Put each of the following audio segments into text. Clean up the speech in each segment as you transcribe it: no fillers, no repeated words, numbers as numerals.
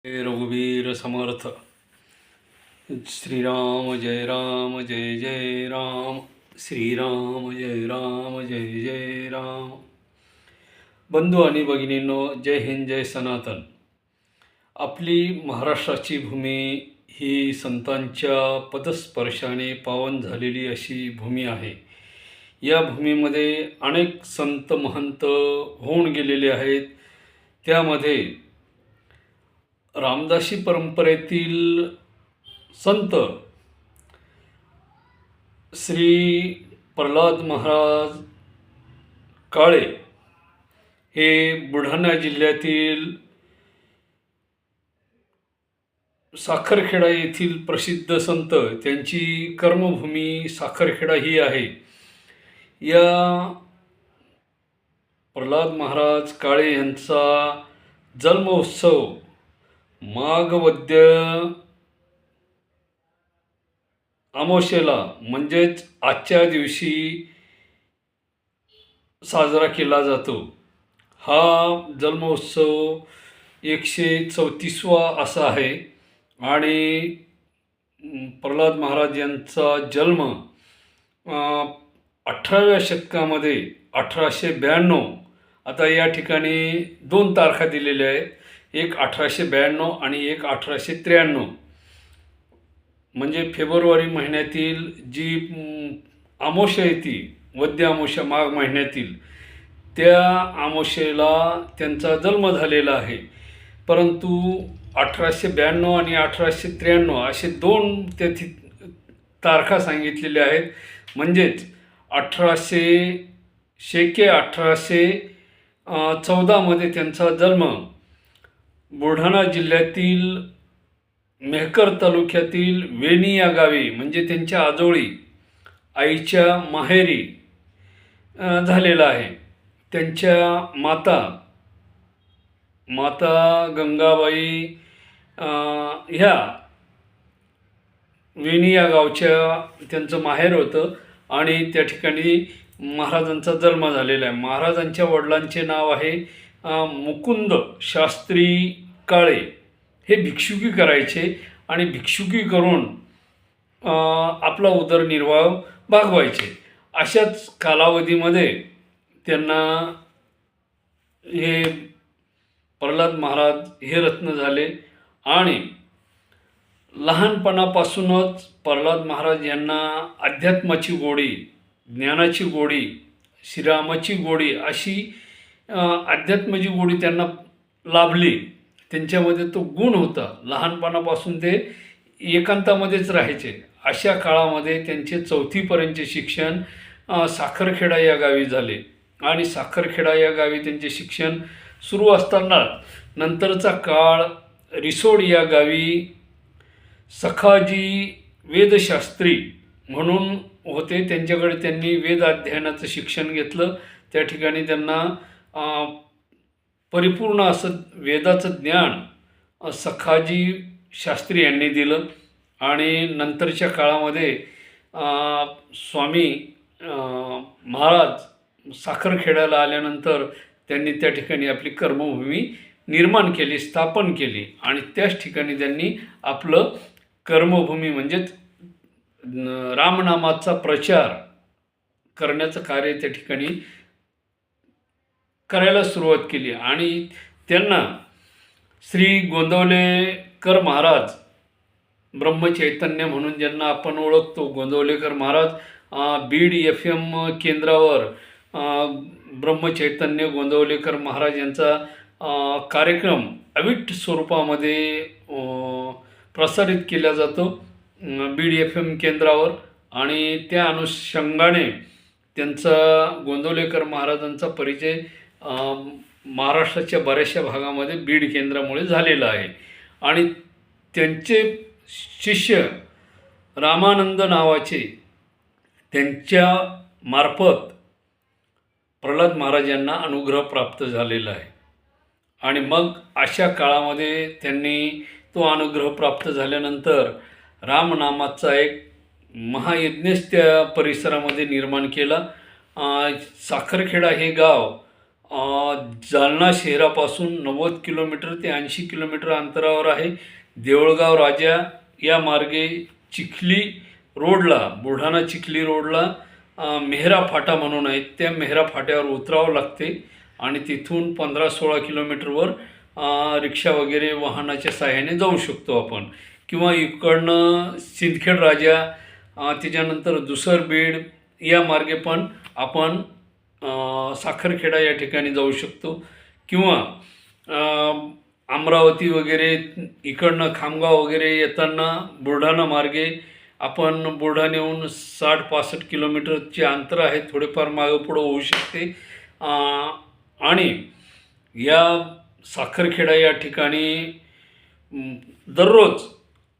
रघुवीर समर्थ. श्रीराम जय राम जय जय राम. श्रीराम जय राम जय जय राम. बंधू आणि भगिनींनो, जय हिंद जय सनातन. आपली महाराष्ट्राची भूमी ही संतांच्या पदस्पर्शाने पावन झालेली अशी भूमी आहे. या भूमीमध्ये अनेक संत महंत होऊन गेलेले आहेत. त्यामध्ये रामदासी परंपरेतील संत श्री प्रल्हाद महाराज काळे हे बुलढाणा जिल्ह्यातील साखरखेडा येथील प्रसिद्ध संत. त्यांची कर्मभूमी साखरखेडा ही आहे. या प्रल्हाद महाराज काळे यांचा जन्मोत्सव माघ वद्य अमावस्येला म्हणजेच आजच्या दिवशी साजरा केला जातो. हा जन्मोत्सव 134वा असा आहे आणि प्रल्हाद महाराज यांचा जन्म 18व्या शतकामध्ये 1892. आता या ठिकाणी 2 तारखा दिलेल्या आहेत, एक 1892 आणि एक 1893. म्हणजे फेब्रुवारी महिन्यातील जी अमावस्या येते, वद्य अमावस्या माघ महिन्यातील, त्या अमावस्येला त्यांचा जन्म झालेला आहे. परंतु 1892 आणि 1893 असे 2 तेथी तारखा सांगितलेल्या आहेत. म्हणजेच 1814 त्यांचा जन्म बुलढाणा जिल्ह्यातील मेहकर तालुक्यातील वेणी या गावी, म्हणजे त्यांच्या आजोळी आईच्या माहेरी झालेला आहे. त्यांच्या माता गंगाबाई ह्या वेणी या गावच्या त्यांचं माहेर होतं आणि त्या ठिकाणी महाराजांचा जन्म झालेला आहे. महाराजांच्या वडिलांचे नाव आहे मुकुंद शास्त्री काळे. हे भिक्षुकी करायचे आणि भिक्षुकी करून आपला उदरनिर्वाह भागवायचे. अशाच कालावधीमध्ये त्यांना हे प्रल्हाद महाराज हे रत्न झाले आणि लहानपणापासूनच प्रल्हाद महाराज यांना अध्यात्माची गोडी, ज्ञानाची गोडी, श्रीरामाची गोडी अशी अध्यात्माची गोडी त्यांना लाभली. त्यांच्यामध्ये तो गुण होता. लहानपणापासून ते एकांतामध्येच राहायचे. अशा काळामध्ये त्यांचे 4थीपर्यंतचे शिक्षण साखरखेडा या गावी झाले आणि साखरखेडा या गावी त्यांचे शिक्षण सुरू असताना नंतरचा काळ रिसोड या गावी सखाजी वेदशास्त्री म्हणून होते. त्यांच्याकडे त्यांनी वेद अध्ययनाचं शिक्षण घेतलं. त्या ठिकाणी त्यांना परिपूर्ण असं वेदाचं ज्ञान सखाजी शास्त्री यांनी दिलं आणि नंतरच्या काळामध्ये स्वामी महाराज साखरखेड्याला आल्यानंतर त्यांनी त्या ठिकाणी आपली कर्मभूमी निर्माण केली, स्थापन केली आणि त्याच ठिकाणी त्यांनी आपलं कर्मभूमी म्हणजेच रामनामाचा प्रचार करण्याचं कार्य त्या ठिकाणी करायला सुरुवात केली. आणि त्यांना श्री गोंदवलेकर महाराज ब्रह्मचैतन्य म्हणून ज्यांना आपण ओळखतो, गोंदवलेकर महाराज बीड FM केंद्रावर ब्रह्मचैतन्य गोंदवलेकर महाराज यांचा कार्यक्रम अविट स्वरूपामध्ये प्रसारित केला जातो बीड FM केंद्रावर आणि त्या अनुषंगाने त्यांचा गोंदवलेकर महाराजांचा परिचय महाराष्ट्राच्या बऱ्याचशा भागामध्ये बीड केंद्रामुळे झालेला आहे. आणि त्यांचे शिष्य रामानंद नावाचे त्यांच्या मार्फत प्रल्हाद महाराज यांना अनुग्रह प्राप्त झालेला आहे. आणि मग अशा काळामध्ये त्यांनी तो अनुग्रह प्राप्त झाल्यानंतर रामनामाचा एक महायज्ञच त्या परिसरामध्ये निर्माण केला. साखरखेडा हे गाव जालना शहरापासून 90 किलोमीटर ते 80 किलोमीटर अंतरावर आहे. देऊळगाव राजा या मार्गे चिखली रोडला, बुलढाणा चिखली रोडला मेहरा फाटा म्हणून आहे, त्या मेहरा फाट्यावर उतरावं लागते आणि तिथून 15-16 किलोमीटरवर रिक्षा वगैरे वाहनाच्या साहाय्याने जाऊ शकतो आपण. किंवा इकडनं सिंदखेड राजा, त्याच्यानंतर दुसर बीड या मार्गे पण आपण साखरखेडा या ठिकाणी जाऊ शकतो. किंवा अमरावती वगैरे इकडनं खामगाव वगैरे येताना बुलढाणा मार्गे आपण बुलढाण्याहून 60-65 किलोमीटरचे अंतर आहे, थोडेफार मागं पुढं होऊ शकते. आणि या साखरखेडा या ठिकाणी दररोज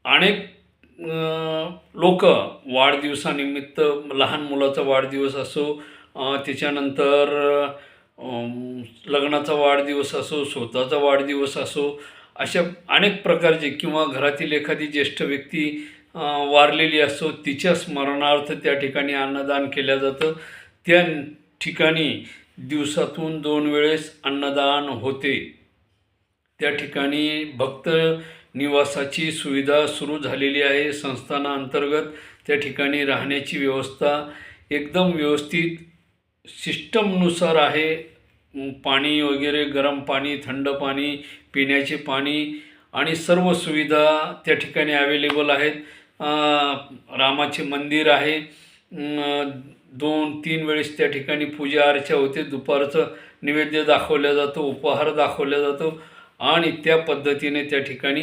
अनेक लोक वाढदिवसानिमित्त, लहान मुलाचा वाढदिवस असो, त्याच्यानंतर लग्नाचा वाढदिवस असो, स्वतःचा वाढदिवस असो, अशा अनेक प्रकारचे, किंवा घरातील एखादी ज्येष्ठ व्यक्ती वारलेली असो, तिच्या स्मरणार्थ त्या ठिकाणी अन्नदान केलं जातं. त्या ठिकाणी दिवसातून 2 वेळेस अन्नदान होते. त्या ठिकाणी भक्त निवासाची सुविधा सुरू झालेली आहे संस्थानाअंतर्गत. त्या ठिकाणी राहण्याची व्यवस्था एकदम व्यवस्थित सिस्टमनुसार आहे. पाणी वगैरे, गरम पाणी, थंड पाणी, पिण्याचे पाणी आणि सर्व सुविधा त्या ठिकाणी अवेलेबल आहेत. रामाचे मंदिर आहे. 2-3 वेळेस त्या ठिकाणी पूजा अर्चा होते. दुपारचं नैवेद्य दाखवला जातो, उपहार दाखवला जातो आणि त्या पद्धतीने त्या ठिकाणी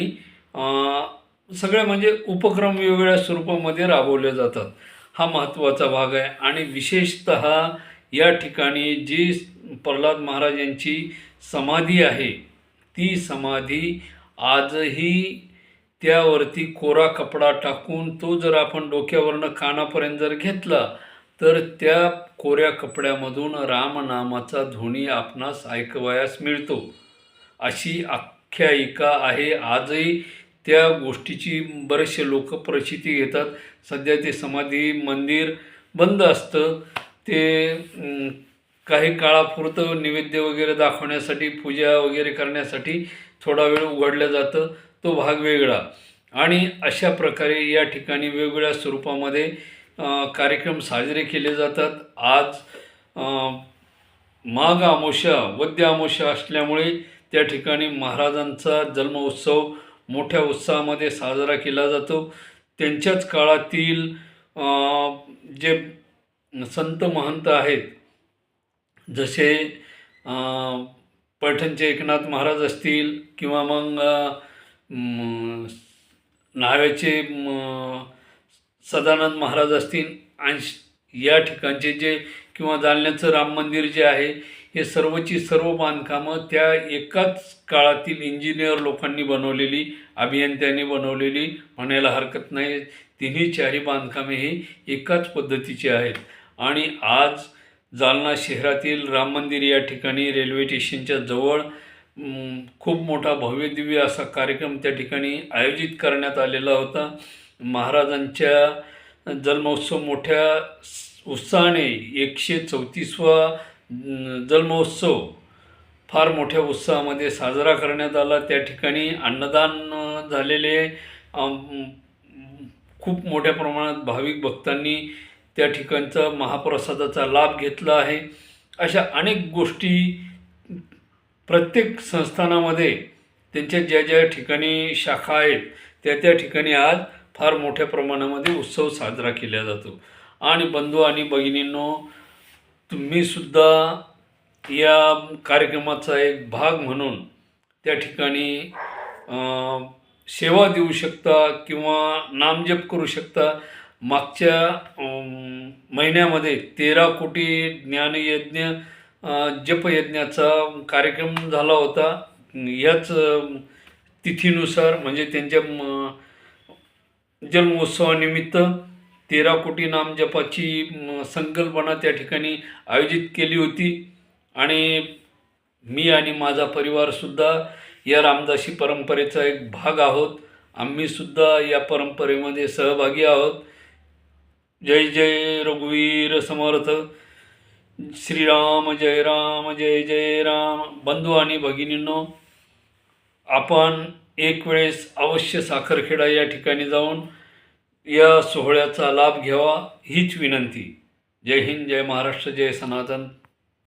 सगळे म्हणजे उपक्रम वेगवेगळ्या स्वरूपामध्ये राबवले जातात. हा महत्त्वाचा भाग आहे. आणि विशेषतः या ठिकाणी जी प्रल्हाद महाराज यांची समाधी आहे, ती समाधी आजही त्यावरती कोरा कपडा टाकून तो जर आपण डोक्यावरनं कानापर्यंत जर घेतला तर त्या कोऱ्या कपड्यामधून रामनामाचा ध्वनी आपणास ऐकवयास मिळतो, अशी आख्यायिका आहे. आजही त्या गोष्टीची बरेचसे लोक प्रचिती घेतात. सध्या ते समाधी मंदिर बंद असतं. ते काही काळापुरतं नैवेद्य वगैरे दाखवण्यासाठी, पूजा वगैरे करण्यासाठी थोडा वेळ उघडलं जातं, तो भाग वेगळा. आणि अशा प्रकारे या ठिकाणी वेगवेगळ्या स्वरूपामध्ये कार्यक्रम साजरे केले जातात. आज माघ अमावस्या, वद्य अमावस्या असल्यामुळे त्या ठिकाणी महाराजांचा जन्मोत्सव मोठ्या उत्साहामध्ये साजरा केला जातो. त्यांच्याच काळातील जे संत महंत आहेत, जसे पैठणचे एकनाथ महाराज असतील, किंवा मग न्हाव्याचे सदानंद महाराज असतील, आणि या ठिकाणचे जे, किंवा जालन्याचं राम मंदिर जे आहे, हे सर्वची सर्व बांधकामं त्या एकाच काळातील इंजिनियर लोकांनी बनवलेली, अभियंत्यांनी बनवलेली म्हणायला हरकत नाही. तिन्ही चारी बांधकामे ही एकाच पद्धतीची आहेत. आणि आज जालना शहरातील राम मंदिर या ठिकाणी रेल्वे स्टेशनच्या जवळ खूप मोठा भव्यदिव्य असा कार्यक्रम त्या ठिकाणी आयोजित करण्यात आलेला होता. महाराजांच्या जन्मोत्सव मोठ्या उत्साहाने, 134वा जन्मोत्सव फार मोठ्या उत्साहामध्ये साजरा करण्यात आला. त्या ठिकाणी अन्नदान झालेले, खूप मोठ्या प्रमाणात भाविक भक्तांनी त्या ठिकाणचा महाप्रसादाचा लाभ घेतला आहे. अशा अनेक गोष्टी प्रत्येक संस्थानामध्ये त्यांच्या ज्या ज्या ठिकाणी शाखा आहेत त्या ठिकाणी आज फार मोठ्या प्रमाणामध्ये उत्सव साजरा केला जातो. आणि बंधू आणि भगिनींनो, तुम्हीसुद्धा या कार्यक्रमाचा एक भाग म्हणून त्या ठिकाणी सेवा देऊ शकता किंवा नामजप करू शकता. मागच्या महिन्यामध्ये 13 कोटी ज्ञानयज्ञ जपयज्ञाचा कार्यक्रम झाला होता. याच तिथीनुसार, म्हणजे त्यांच्या जन्मोत्सवानिमित्त 13 कोटी नामजपाची संकल्पना त्या ठिकाणी आयोजित केली होती. आणि मी आणि माझा परिवारसुद्धा या रामदासी परंपरेचा एक भाग आहोत. आम्हीसुद्धा या परंपरेमध्ये सहभागी आहोत. जय जय रघुवीर समर्थ. श्रीराम जय जय राम. बंधू आणि भगिनींनो, आपण एक वेळेस अवश्य साखरखेडा या ठिकाणी जाऊन या सोहळ्याचा लाभ घ्यावा हीच विनंती. जय हिंद, जय महाराष्ट्र, जय सनातन.